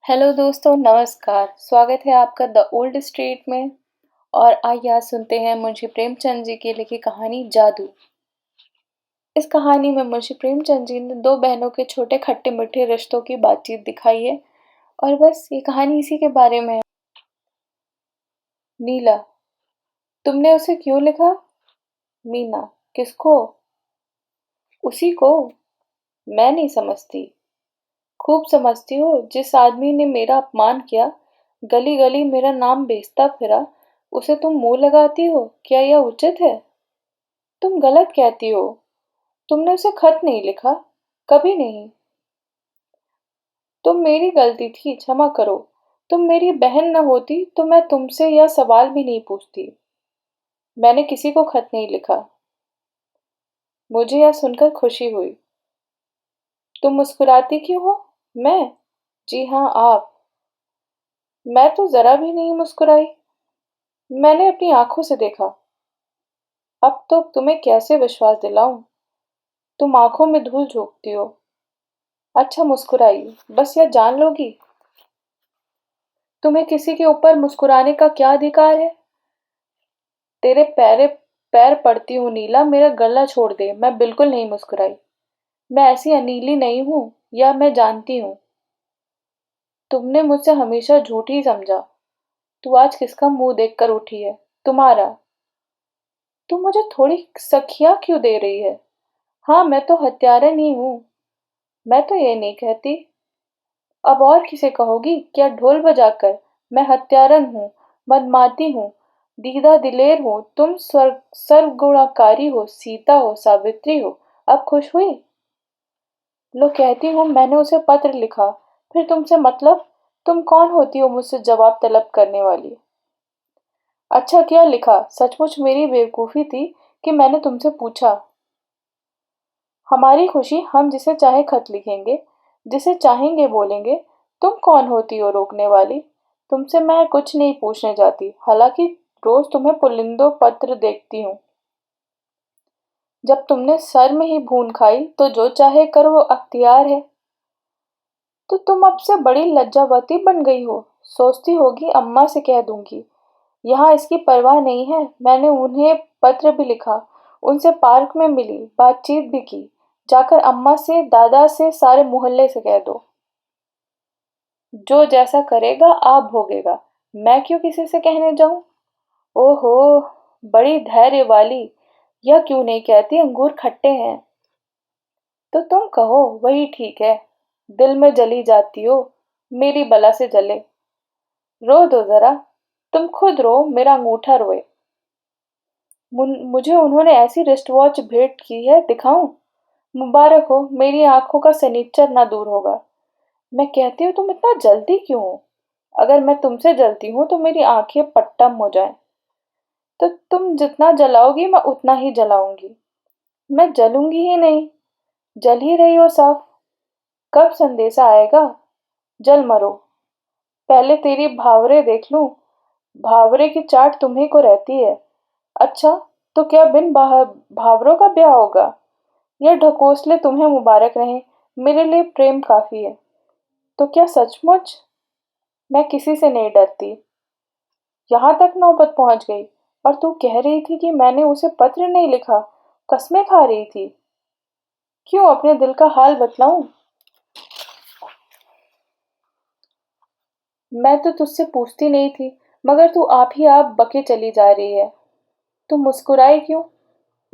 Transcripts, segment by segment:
Hello दोस्तों, नमस्कार। स्वागत है आपका द ओल्ड स्ट्रीट में। और आइए आज सुनते हैं मुंशी प्रेमचंद जी की लिखी कहानी जादू। इस कहानी में मुंशी प्रेमचंद जी ने दो बहनों के छोटे खट्टे मीठे रिश्तों की बातचीत दिखाई है। और बस ये कहानी इसी के बारे में है। नीला, तुमने उसे क्यों लिखा? मीना, किसको? उसी को। मैं नहीं समझती। खूब समझती हो। जिस आदमी ने मेरा अपमान किया, गली गली मेरा नाम बेचता फिरा, उसे तुम मुंह लगाती हो। क्या यह उचित है? तुम गलत कहती हो। तुमने उसे खत नहीं लिखा, कभी नहीं। तुम मेरी गलती थी, क्षमा करो। तुम मेरी बहन न होती तो मैं तुमसे यह सवाल भी नहीं पूछती। मैंने किसी को खत नहीं लिखा। मुझे यह सुनकर खुशी हुई। तुम मुस्कुराती क्यों हो? मैं? जी हाँ, आप। मैं तो जरा भी नहीं मुस्कुराई। मैंने अपनी आंखों से देखा। अब तो तुम्हें कैसे विश्वास दिलाऊं? तुम आंखों में धूल झोंकती हो। अच्छा, मुस्कुराई। बस यह जान लोगी। तुम्हें किसी के ऊपर मुस्कुराने का क्या अधिकार है? तेरे पैर पड़ती हूँ नीला, मेरा गला छोड़ दे। मैं बिल्कुल नहीं मुस्कुराई। मैं ऐसी अनीली नहीं हूं, यह मैं जानती हूँ। तुमने मुझसे हमेशा झूठ ही समझा। तू आज किसका मुंह देखकर उठी है? तुम्हारा। तू मुझे थोड़ी सखियां क्यों दे रही है? हाँ, मैं तो हत्यारा नहीं हूँ। मैं तो ये नहीं कहती। अब और किसे कहोगी? क्या ढोल बजाकर? मैं हत्यारन हूँ, मदमाती हूँ, दीदा दिलेर हूँ। तुम सर्वगुणकारी हो, सीता हो, सावित्री हो। अब खुश हुई? लो, कहती हूँ मैंने उसे पत्र लिखा। फिर तुमसे मतलब? तुम कौन होती हो मुझसे जवाब तलब करने वाली? अच्छा, क्या लिखा? सचमुच मेरी बेवकूफी थी कि मैंने तुमसे पूछा। हमारी खुशी, हम जिसे चाहे खत लिखेंगे, जिसे चाहेंगे बोलेंगे। तुम कौन होती हो रोकने वाली? तुमसे मैं कुछ नहीं पूछने जाती, हालांकि रोज तुम्हें पुलिंदो पत्र देखती हूँ। जब तुमने सर में ही भून खाई तो जो चाहे कर वो अख्तियार है। तो तुम अब से बड़ी लज्जावती बन गई हो। सोचती होगी अम्मा से कह दूंगी। यहाँ इसकी परवाह नहीं है। मैंने उन्हें पत्र भी लिखा, उनसे पार्क में मिली, बातचीत भी की। जाकर अम्मा से, दादा से, सारे मोहल्ले से कह दो। जो जैसा करेगा आप भोगेगा। मैं क्यों किसी से कहने जाऊं? ओहो, बड़ी धैर्य वाली। यह क्यों नहीं कहती अंगूर खट्टे हैं? तो तुम कहो, वही ठीक है। दिल में जली जाती हो, मेरी बला से जले। रो दो जरा। तुम खुद रो, मेरा अंगूठा रोए। मुझे उन्होंने ऐसी रिस्ट वॉच भेंट की है, दिखाऊं? मुबारक हो, मेरी आंखों का सनीचर ना दूर होगा। मैं कहती हूँ तुम इतना जलती क्यों हो? अगर मैं तुमसे जलती हूँ तो मेरी आंखें पट्टम हो जाएं। तो तुम जितना जलाओगी मैं उतना ही जलाऊंगी। मैं जलूंगी ही नहीं। जल ही रही हो साफ। कब संदेशा आएगा? जल मरो। पहले तेरी भावरे देख लूं। भावरे की चाट तुम्ही को रहती है। अच्छा, तो क्या बिन भावरों का ब्याह होगा? यह ढकोसले तुम्हें मुबारक रहे। मेरे लिए प्रेम काफी है। तो क्या सचमुच? मैं किसी से नहीं डरती। यहाँ तक नौबत पहुंच गई। और तू कह रही थी कि मैंने उसे पत्र नहीं लिखा। कस्में खा रही थी। क्यों, अपने दिल का हाल बतलाऊं? मैं तो तुझसे पूछती नहीं थी, मगर तू आप बके चली जा रही है। तू मुस्कुराई क्यों?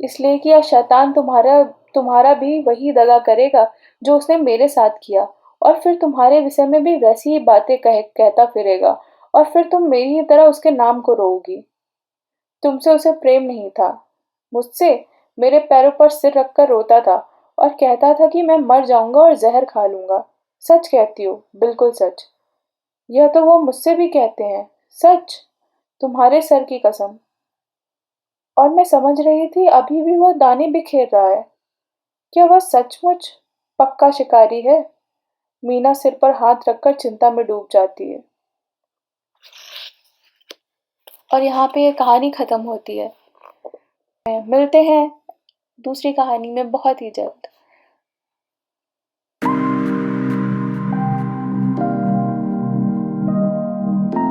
इसलिए कि यह शैतान तुम्हारा तुम्हारा भी वही दगा करेगा जो उसने मेरे साथ किया। और फिर तुम्हारे विषय में भी वैसी ही बातें कहता फिरेगा। और फिर तुम मेरी ही तरह उसके नाम को रोओगी। तुमसे उसे प्रेम नहीं था। मुझसे मेरे पैरों पर सिर रखकर रोता था और कहता था कि मैं मर जाऊंगा और जहर खा लूंगा। सच कहती हो, बिल्कुल सच। यह तो वो मुझसे भी कहते हैं। सच, तुम्हारे सर की कसम। और मैं समझ रही थी अभी भी वह दाने बिखेर रहा है। क्या वह सचमुच पक्का शिकारी है? मीना सिर पर हाथ रखकर चिंता में डूब जाती है। और यहाँ पे ये कहानी खत्म होती है। मिलते हैं दूसरी कहानी में बहुत ही जल्द।